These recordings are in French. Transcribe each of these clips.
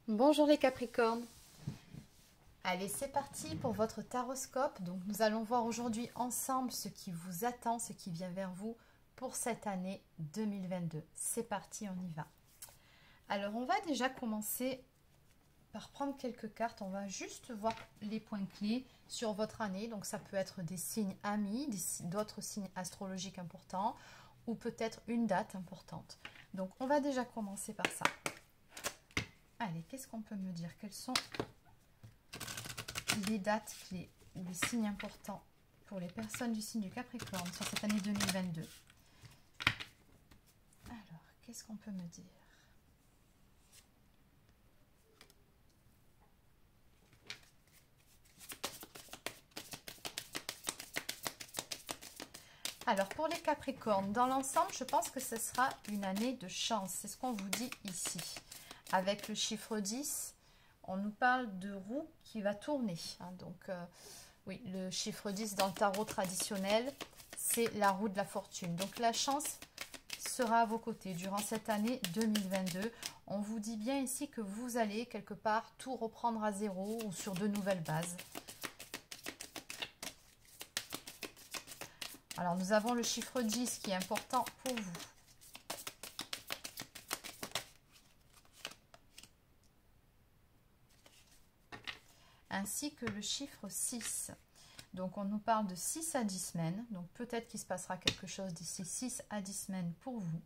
Bonjour les Capricornes. Allez, c'est parti pour votre taroscope. Donc nous allons voir aujourd'hui ensemble ce qui vous attend, ce qui vient vers vous pour cette année 2022. C'est parti, on y va. Alors on va déjà commencer par prendre quelques cartes. On va juste voir les points clés sur votre année. Donc ça peut être des signes amis, d'autres signes astrologiques importants ou peut-être une date importante. Donc on va déjà commencer par ça. Allez, qu'est-ce qu'on peut me dire? Quelles sont les dates clés ou les signes importants pour les personnes du signe du Capricorne sur cette année 2022? Alors, qu'est-ce qu'on peut me dire? Alors, pour les Capricornes, dans l'ensemble, je pense que ce sera une année de chance. C'est ce qu'on vous dit ici. Avec le chiffre 10, on nous parle de roue qui va tourner. Donc, oui, le chiffre 10 dans le tarot traditionnel, c'est la roue de la fortune. Donc, la chance sera à vos côtés durant cette année 2022. On vous dit bien ici que vous allez quelque part tout reprendre à zéro ou sur de nouvelles bases. Alors, nous avons le chiffre 10 qui est important pour vous. Ainsi que le chiffre 6. Donc, on nous parle de 6 à 10 semaines. Donc, peut-être qu'il se passera quelque chose d'ici 6 à 10 semaines pour vous.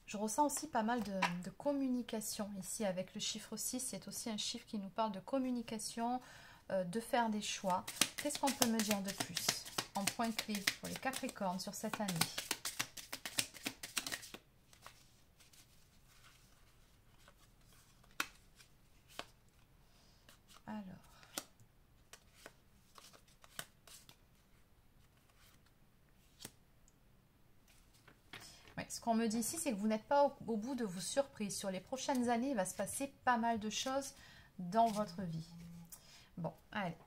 Je ressens aussi pas mal de communication ici avec le chiffre 6. C'est aussi un chiffre qui nous parle de communication, de faire des choix. Qu'est-ce qu'on peut me dire de plus en point clé pour les Capricornes sur cette année? Alors, ouais, ce qu'on me dit ici, c'est que vous n'êtes pas au bout de vos surprises. Sur les prochaines années, il va se passer pas mal de choses dans votre vie. Bon, allez.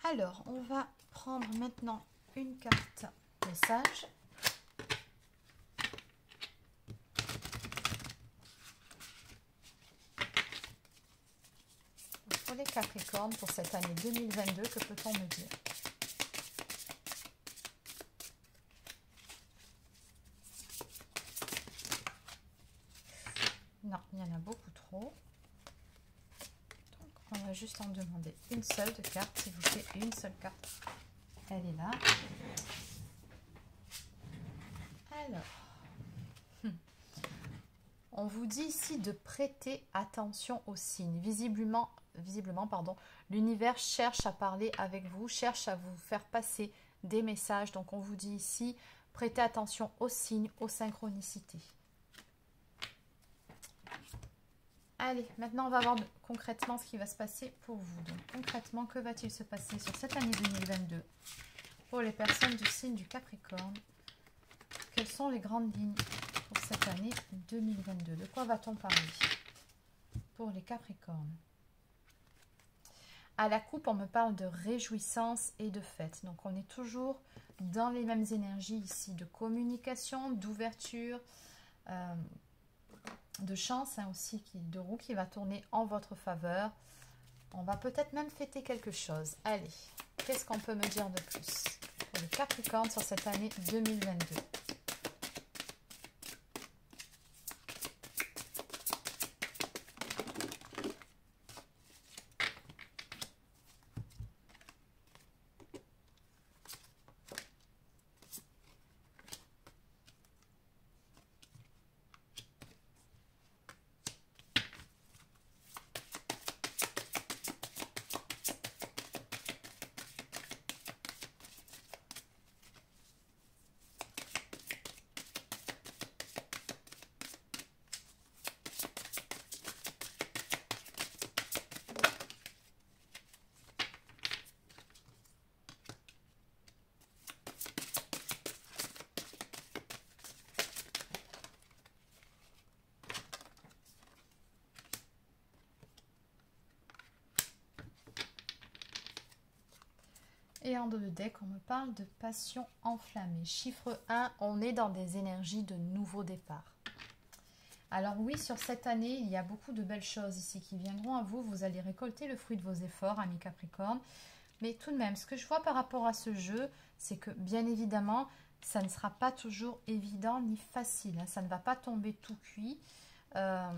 Alors, on va prendre maintenant une carte message. Pour les Capricornes, pour cette année 2022, que peut-on me dire? Non, il y en a beaucoup trop. Donc, on va juste en demander une seule de carte, s'il vous plaît, une seule carte. Elle est là. Alors, on vous dit ici de prêter attention aux signes. Visiblement, pardon, l'univers cherche à parler avec vous, cherche à vous faire passer des messages. Donc, on vous dit ici, prêtez attention aux signes, aux synchronicités. Allez, maintenant, on va voir concrètement ce qui va se passer pour vous. Donc, concrètement, que va-t-il se passer sur cette année 2022 pour les personnes du signe du Capricorne? Quelles sont les grandes lignes pour cette année 2022? De quoi va-t-on parler pour les Capricornes? À la coupe, on me parle de réjouissance et de fête. Donc, on est toujours dans les mêmes énergies ici, de communication, d'ouverture, de chance aussi, de roue qui va tourner en votre faveur. On va peut-être même fêter quelque chose. Allez, qu'est-ce qu'on peut me dire de plus pour le Capricorne sur cette année 2022? Et en dos de deck, on me parle de passion enflammée. Chiffre 1, on est dans des énergies de nouveau départ. Alors oui, sur cette année, il y a beaucoup de belles choses ici qui viendront à vous. Vous allez récolter le fruit de vos efforts, amis Capricorne. Mais tout de même, ce que je vois par rapport à ce jeu, c'est que bien évidemment, ça ne sera pas toujours évident ni facile. Hein. Ça ne va pas tomber tout cuit. De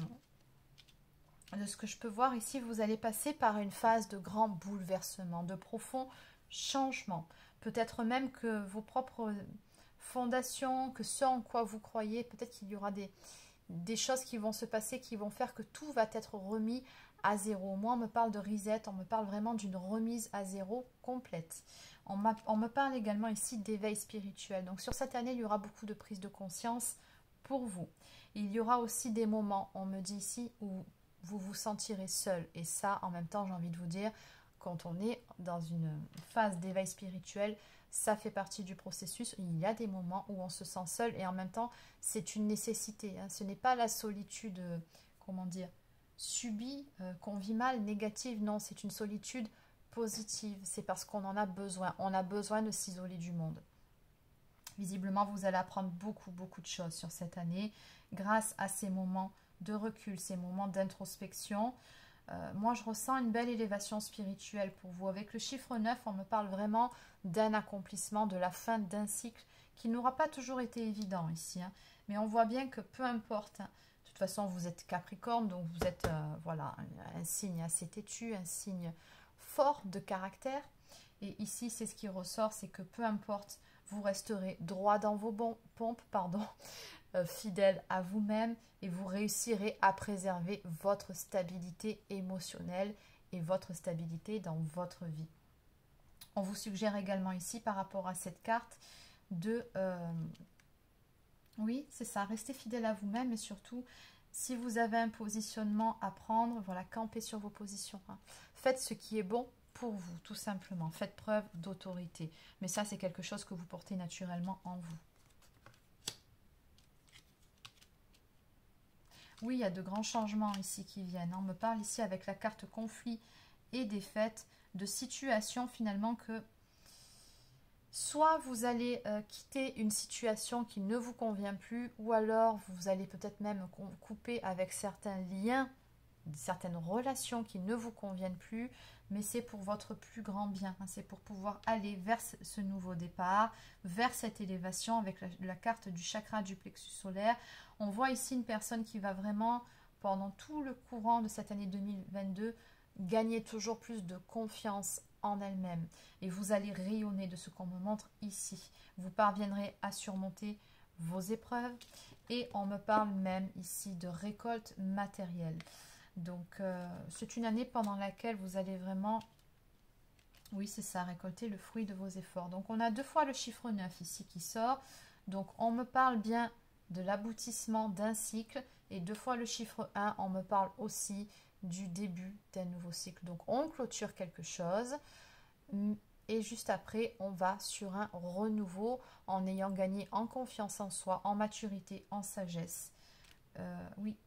ce que je peux voir ici, vous allez passer par une phase de grand bouleversement, de profond changement. Peut-être même que vos propres fondations, que ce en quoi vous croyez, peut-être qu'il y aura des choses qui vont se passer, qui vont faire que tout va être remis à zéro. Moi, on me parle de reset, on me parle vraiment d'une remise à zéro complète. On me parle également ici d'éveil spirituel. Donc sur cette année, il y aura beaucoup de prise de conscience pour vous. Il y aura aussi des moments, on me dit ici, où vous vous sentirez seul. Et ça, en même temps, j'ai envie de vous dire, quand on est dans une phase d'éveil spirituel, ça fait partie du processus. Il y a des moments où on se sent seul et en même temps, c'est une nécessité. Hein. Ce n'est pas la solitude, comment dire, subie, qu'on vit mal, négative. Non, c'est une solitude positive. C'est parce qu'on en a besoin. On a besoin de s'isoler du monde. Visiblement, vous allez apprendre beaucoup de choses sur cette année grâce à ces moments de recul, ces moments d'introspection. Moi, je ressens une belle élévation spirituelle pour vous. Avec le chiffre 9, on me parle vraiment d'un accomplissement, de la fin d'un cycle qui n'aura pas toujours été évident ici. Hein. Mais on voit bien que peu importe, hein, de toute façon, vous êtes Capricorne, donc vous êtes voilà, un signe assez têtu, un signe fort de caractère. Et ici, c'est ce qui ressort, c'est que peu importe, vous resterez droit dans vos pompes, fidèle à vous-même et vous réussirez à préserver votre stabilité émotionnelle et votre stabilité dans votre vie. On vous suggère également ici par rapport à cette carte de... oui, c'est ça, restez fidèle à vous-même et surtout, si vous avez un positionnement à prendre, voilà, campez sur vos positions. Hein. Faites ce qui est bon pour vous, tout simplement. Faites preuve d'autorité. Mais ça, c'est quelque chose que vous portez naturellement en vous. Oui, il y a de grands changements ici qui viennent. On me parle ici avec la carte conflit et défaite, de situations finalement que soit vous allez quitter une situation qui ne vous convient plus, ou alors vous allez peut-être même couper avec certains liens, certaines relations qui ne vous conviennent plus, mais c'est pour votre plus grand bien. Hein, c'est pour pouvoir aller vers ce nouveau départ, vers cette élévation avec la carte du chakra du plexus solaire. On voit ici une personne qui va vraiment, pendant tout le courant de cette année 2022, gagner toujours plus de confiance en elle-même. Et vous allez rayonner de ce qu'on me montre ici. Vous parviendrez à surmonter vos épreuves. Et on me parle même ici de récolte matérielle. Donc, c'est une année pendant laquelle vous allez vraiment, oui c'est ça, récolter le fruit de vos efforts. Donc, on a deux fois le chiffre 9 ici qui sort. Donc, on me parle bien de l'aboutissement d'un cycle. Et deux fois le chiffre 1, on me parle aussi du début d'un nouveau cycle. Donc, on clôture quelque chose. Et juste après, on va sur un renouveau en ayant gagné en confiance en soi, en maturité, en sagesse. Oui.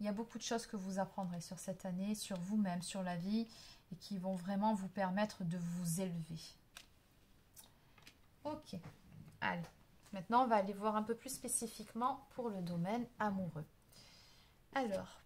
Il y a beaucoup de choses que vous apprendrez sur cette année, sur vous-même, sur la vie, et qui vont vraiment vous permettre de vous élever. Ok, allez. Maintenant, on va aller voir un peu plus spécifiquement pour le domaine amoureux. Alors,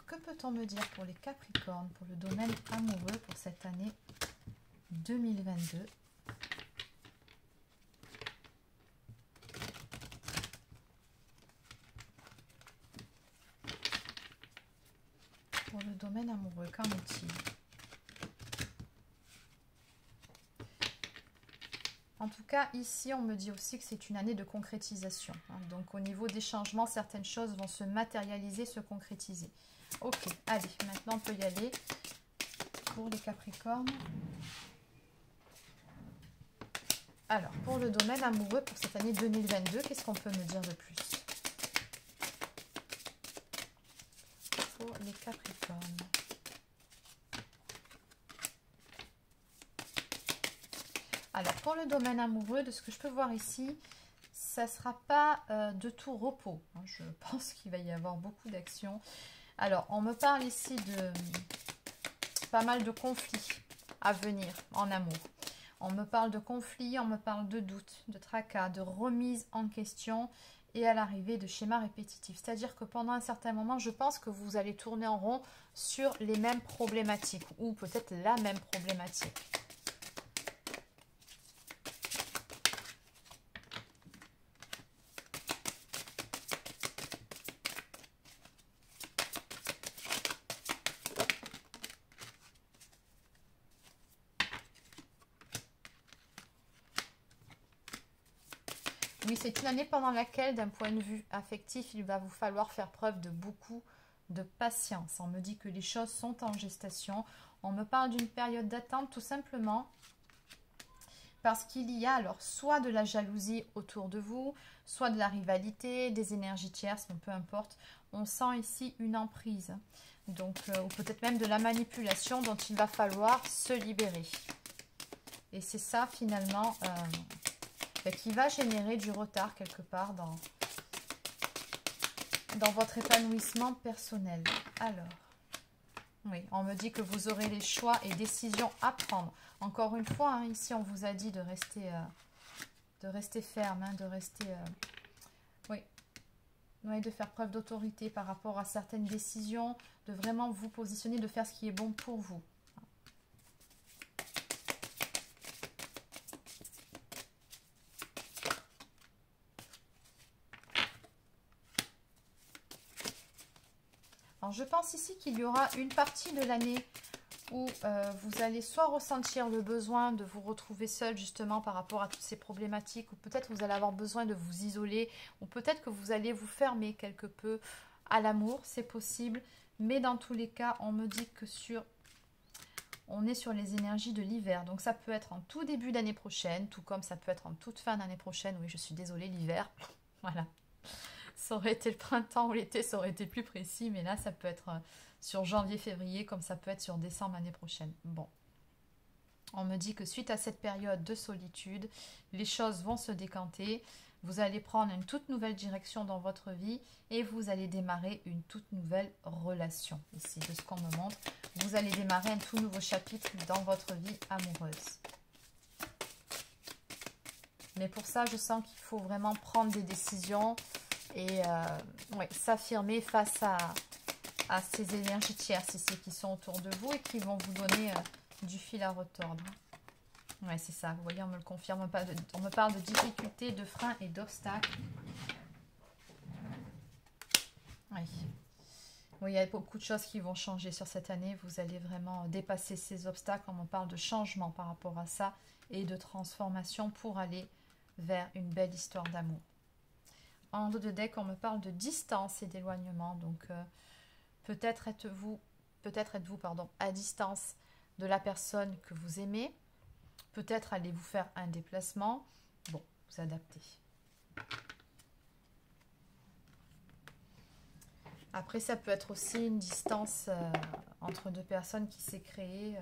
que peut-on me dire pour les Capricornes, pour le domaine amoureux pour cette année 2022 ? Pour le domaine amoureux, qu'en est-il ? En tout cas, ici, on me dit aussi que c'est une année de concrétisation. Hein. Donc, au niveau des changements, certaines choses vont se matérialiser, se concrétiser. Ok, allez, maintenant on peut y aller pour les Capricornes. Alors, pour le domaine amoureux pour cette année 2022, qu'est-ce qu'on peut me dire de plus? Pour les Capricornes. Alors, pour le domaine amoureux, de ce que je peux voir ici, ça ne sera pas de tout repos. Hein. Je pense qu'il va y avoir beaucoup d'actions. Alors, on me parle ici de pas mal de conflits à venir en amour. On me parle de conflits, on me parle de doutes, de tracas, de remise en question et à l'arrivée de schémas répétitifs. C'est-à-dire que pendant un certain moment, je pense que vous allez tourner en rond sur les mêmes problématiques ou peut-être la même problématique. Oui, c'est une année pendant laquelle, d'un point de vue affectif, il va vous falloir faire preuve de beaucoup de patience. On me dit que les choses sont en gestation. On me parle d'une période d'attente tout simplement parce qu'il y a alors soit de la jalousie autour de vous, soit de la rivalité, des énergies tierces, mais peu importe. On sent ici une emprise, donc ou peut-être même de la manipulation dont il va falloir se libérer. Et c'est ça finalement qui va générer du retard quelque part dans votre épanouissement personnel. Alors, oui, on me dit que vous aurez les choix et décisions à prendre. Encore une fois, hein, ici on vous a dit de rester ferme, hein, de rester, oui, de faire preuve d'autorité par rapport à certaines décisions, de vraiment vous positionner, de faire ce qui est bon pour vous. Alors, je pense ici qu'il y aura une partie de l'année où vous allez soit ressentir le besoin de vous retrouver seul justement par rapport à toutes ces problématiques, ou peut-être vous allez avoir besoin de vous isoler, ou peut-être que vous allez vous fermer quelque peu à l'amour, c'est possible. Mais dans tous les cas, on me dit que on est sur les énergies de l'hiver. Donc ça peut être en tout début d'année prochaine, tout comme ça peut être en toute fin d'année prochaine. Oui, je suis désolée, l'hiver, voilà. Ça aurait été le printemps ou l'été, ça aurait été plus précis. Mais là, ça peut être sur janvier-février, comme ça peut être sur décembre l'année prochaine. Bon. On me dit que suite à cette période de solitude, les choses vont se décanter. Vous allez prendre une toute nouvelle direction dans votre vie et vous allez démarrer une toute nouvelle relation. Ici, de ce qu'on me montre, vous allez démarrer un tout nouveau chapitre dans votre vie amoureuse. Mais pour ça, je sens qu'il faut vraiment prendre des décisions et ouais, s'affirmer face à ces énergies tierces ici qui sont autour de vous et qui vont vous donner du fil à retordre. Ouais, c'est ça. Vous voyez, on me le confirme. On me parle de difficultés, de freins et d'obstacles. Oui. Oui, il y a beaucoup de choses qui vont changer sur cette année. Vous allez vraiment dépasser ces obstacles. On me parle de changement par rapport à ça et de transformation pour aller vers une belle histoire d'amour. En dos de deck, on me parle de distance et d'éloignement. Donc, peut-être êtes-vous à distance de la personne que vous aimez. Peut-être allez-vous faire un déplacement. Bon, vous adaptez. Après, ça peut être aussi une distance entre deux personnes qui s'est créée.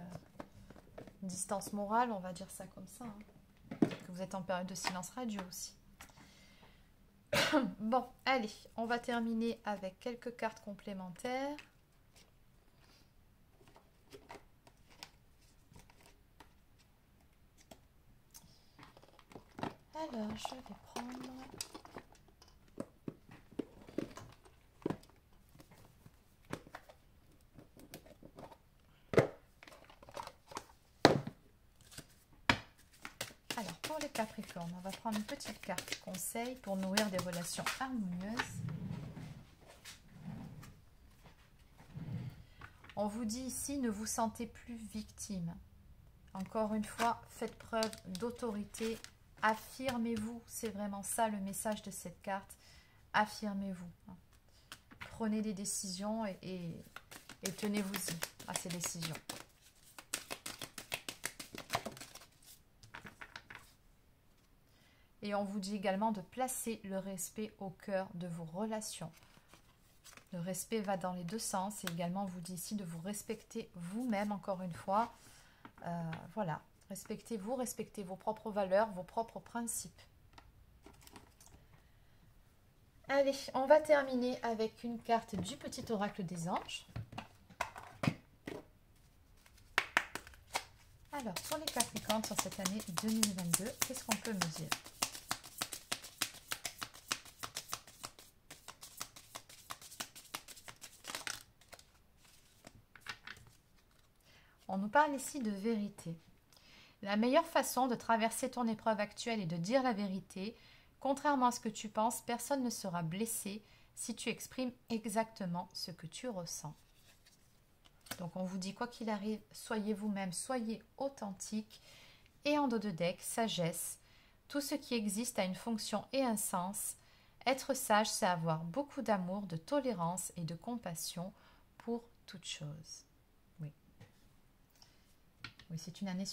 Une distance morale, on va dire ça comme ça. Hein. Que vous êtes en période de silence radio aussi. Bon, allez, on va terminer avec quelques cartes complémentaires. Alors, je vais prendre... Alors, pour les Capricornes, on va prendre une petite carte conseil pour nourrir des relations harmonieuses. On vous dit ici, ne vous sentez plus victime. Encore une fois, faites preuve d'autorité. Affirmez-vous, c'est vraiment ça le message de cette carte. Affirmez-vous. Prenez des décisions et tenez-vous-y à ces décisions. Et on vous dit également de placer le respect au cœur de vos relations. Le respect va dans les deux sens. Et également, on vous dit ici de vous respecter vous-même, encore une fois. Voilà. Respectez-vous, respectez vos propres valeurs, vos propres principes. Allez, on va terminer avec une carte du petit oracle des anges. Alors, pour les Capricornes sur cette année 2022, qu'est-ce qu'on peut me dire? On nous parle ici de vérité. La meilleure façon de traverser ton épreuve actuelle est de dire la vérité. Contrairement à ce que tu penses, personne ne sera blessé si tu exprimes exactement ce que tu ressens. Donc on vous dit quoi qu'il arrive, soyez vous-même, soyez authentique. Et en dos de deck, sagesse. Tout ce qui existe a une fonction et un sens. Être sage, c'est avoir beaucoup d'amour, de tolérance et de compassion pour toute chose. Oui. Oui, c'est une année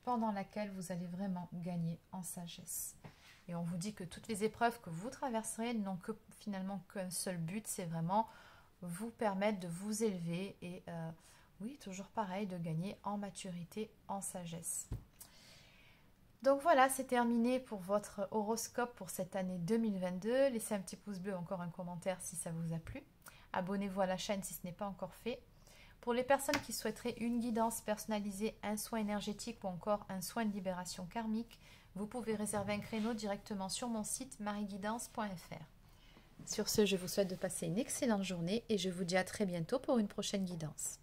pendant laquelle vous allez vraiment gagner en sagesse. Et on vous dit que toutes les épreuves que vous traverserez n'ont finalement qu'un seul but, c'est vraiment vous permettre de vous élever et oui, toujours pareil, de gagner en maturité, en sagesse. Donc voilà, c'est terminé pour votre horoscope pour cette année 2022. Laissez un petit pouce bleu, encore un commentaire si ça vous a plu. Abonnez-vous à la chaîne si ce n'est pas encore fait. Pour les personnes qui souhaiteraient une guidance personnalisée, un soin énergétique ou encore un soin de libération karmique, vous pouvez réserver un créneau directement sur mon site marieguidance.fr. Sur ce, je vous souhaite de passer une excellente journée et je vous dis à très bientôt pour une prochaine guidance.